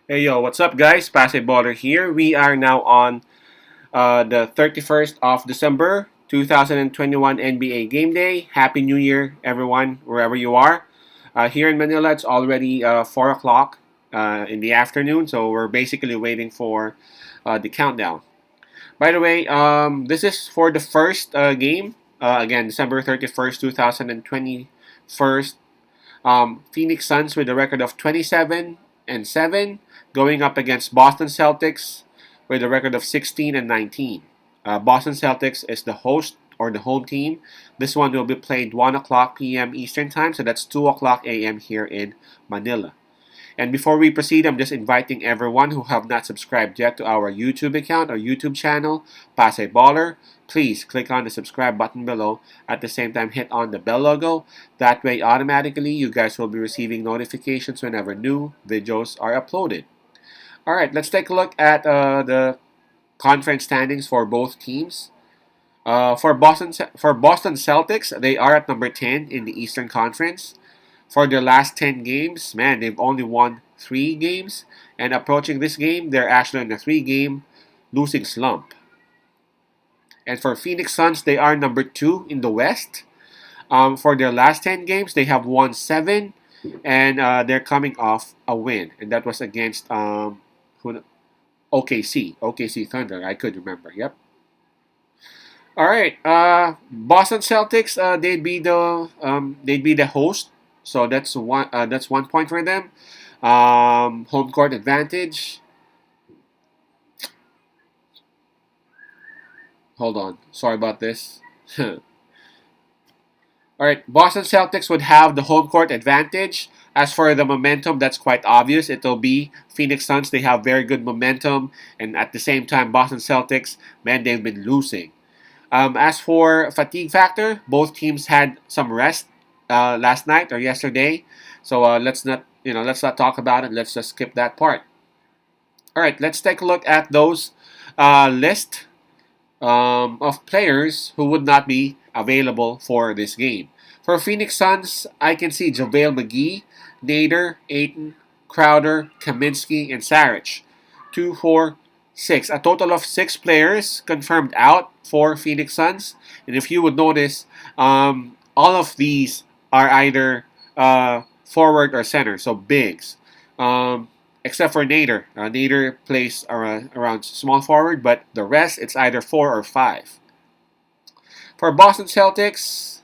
Hey yo, what's up guys? Baller here. We are now on the 31st of December 2021 NBA Game Day. Happy New Year, everyone, wherever you are. Here in Manila, it's already 4 o'clock in the afternoon, so we're basically waiting for the countdown. By the way, this is for the first game. Again, December 31st, 2021. Phoenix Suns with a record of 27-7, going up against Boston Celtics with a record of 16-19. Boston Celtics is the host or the home team. This one will be played 1 o'clock p.m. Eastern Time, so that's 2 o'clock a.m. here in Manila. And before we proceed, I'm just inviting everyone who have not subscribed yet to our YouTube account or YouTube channel, Pase Baller. Please click on the subscribe button below. At the same time, hit on the bell logo. That way, automatically, you guys will be receiving notifications whenever new videos are uploaded. All right, let's take a look at the conference standings for both teams. For Boston Celtics, they are at number 10 in the Eastern Conference. For their last 10 games, man, they've only won 3 games. And approaching this game, they're actually in a 3-game losing slump. And for Phoenix Suns, they are number 2 in the West. For their last 10 games, they have won 7. And they're coming off a win. And that was against OKC Thunder. I could remember. Yep. All right. Boston Celtics. They'd be the host, so that's one point for them. Home court advantage. Hold on. Sorry about this. All right. Boston Celtics would have the home court advantage. As for the momentum, that's quite obvious. It'll be Phoenix Suns. They have very good momentum, and at the same time, Boston Celtics, man, they've been losing. As for fatigue factor, both teams had some rest last night or yesterday, so let's not talk about it. Let's just skip that part. All right, let's take a look at those list of players who would not be available for this game. For Phoenix Suns, I can see JaVale McGee, Nader, Ayton, Crowder, Kaminsky, and Saric. 2, 4, 6. A total of 6 players confirmed out for Phoenix Suns. And if you would notice, all of these are either forward or center, so bigs. Except for Nader. Nader plays around small forward, but the rest, it's either 4 or 5. For Boston Celtics,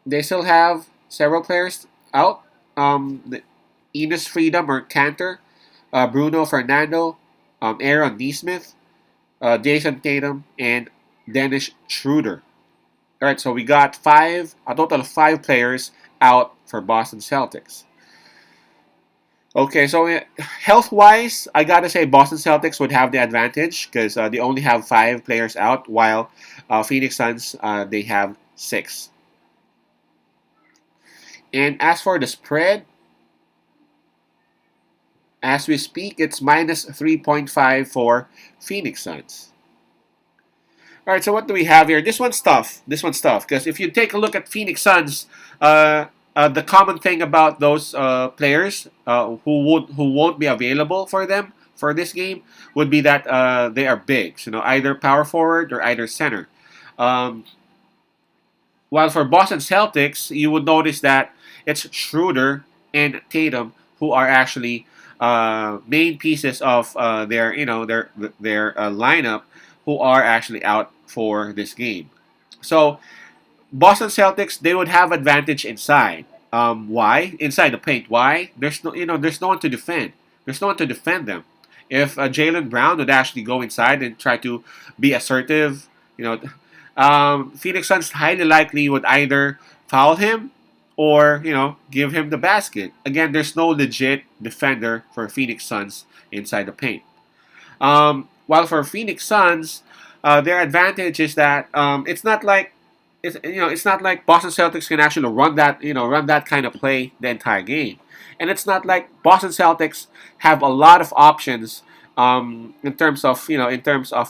they still have several players out. Enos Freedom or Cantor, Bruno Fernando, Aaron Neesmith, Jason Tatum, and Dennis Schroeder. All right, so we got a total of 5 players out for Boston Celtics. Okay, so health-wise, I gotta say Boston Celtics would have the advantage because they only have 5 players out, while Phoenix Suns they have 6. And as for the spread, as we speak, it's minus 3.5 for Phoenix Suns. All right, so what do we have here? This one's tough. Because if you take a look at Phoenix Suns, the common thing about those players who won't be available for them for this game would be that they are bigs. Either power forward or either center. Um, while for Boston Celtics, you would notice that it's Schroeder and Tatum who are actually main pieces of their lineup who are actually out for this game. So Boston Celtics, they would have advantage inside. Why? Inside the paint. Why? There's no one to defend. There's no one to defend them. If Jaylen Brown would actually go inside and try to be assertive, Phoenix Suns highly likely would either foul him or give him the basket. Again, there's no legit defender for Phoenix Suns inside the paint. While for Phoenix Suns, their advantage is that it's not like Boston Celtics can actually run that kind of play the entire game, and it's not like Boston Celtics have a lot of options in terms of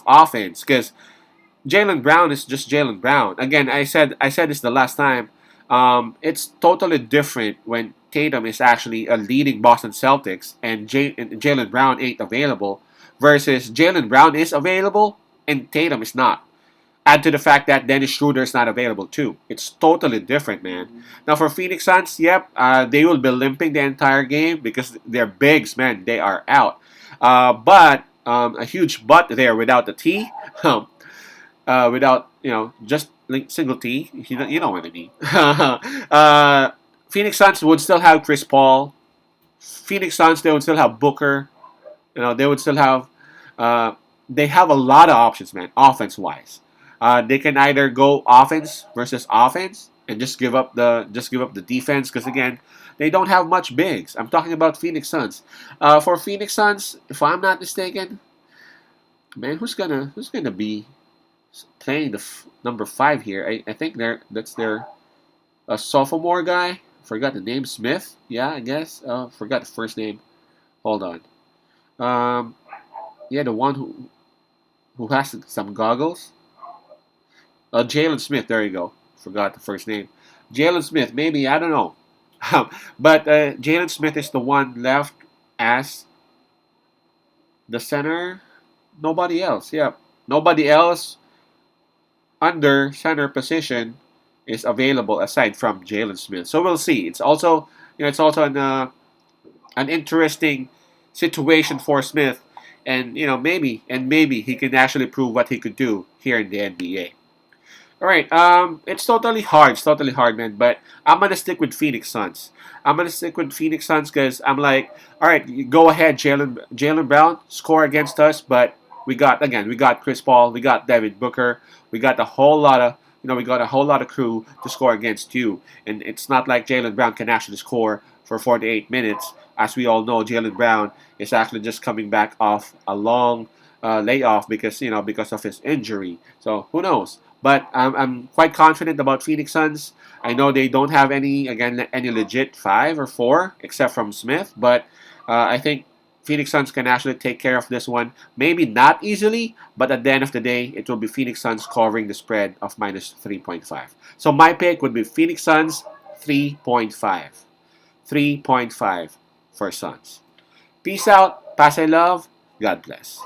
offense because Jaylen Brown is just Jaylen Brown. Again, I said this the last time. It's totally different when Tatum is actually a leading Boston Celtics and Jalen Brown ain't available versus Jalen Brown is available and Tatum is not. Add to the fact that Dennis Schroeder is not available too. It's totally different, man. Now for Phoenix Suns, yep, they will be limping the entire game because they're bigs, man. They are out. But a huge but there without the T. Without just like single T. You know what I mean. Phoenix Suns would still have Chris Paul. Phoenix Suns they would still have Booker. They would still have. Uh, they have a lot of options, man. Offense wise, they can either go offense versus offense and just give up the defense because again they don't have much bigs. I'm talking about Phoenix Suns. For Phoenix Suns, if I'm not mistaken, man, who's gonna be playing the number 5 here. I think that's their a sophomore guy. Forgot the name. Smith. Yeah, I guess. Forgot the first name. Hold on. Um, yeah, the one who has some goggles. Jalen Smith. There you go. Forgot the first name. Jalen Smith. Maybe I don't know. But Jalen Smith is the one left as the center. Nobody else. Yeah, nobody else under center position is available aside from Jalen Smith. So we'll see. It's also an interesting situation for Smith, and maybe he can actually prove what he could do here in the NBA. All right. It's totally hard. It's totally hard, man. But I'm gonna stick with Phoenix Suns. I'm gonna stick with Phoenix Suns because I'm like, all right, you go ahead, Jalen Brown, score against us. But we got Chris Paul, we got David Booker, we got a whole lot of crew to score against you. And it's not like Jalen Brown can actually score for 48 minutes. As we all know, Jalen Brown is actually just coming back off a long layoff because of his injury. So who knows? But I'm quite confident about Phoenix Suns. I know they don't have any legit 5 or 4 except from Smith, but I think Phoenix Suns can actually take care of this one. Maybe not easily, but at the end of the day, it will be Phoenix Suns covering the spread of minus 3.5. So my pick would be Phoenix Suns 3.5. 3.5 for Suns. Peace out. Pass I love. God bless.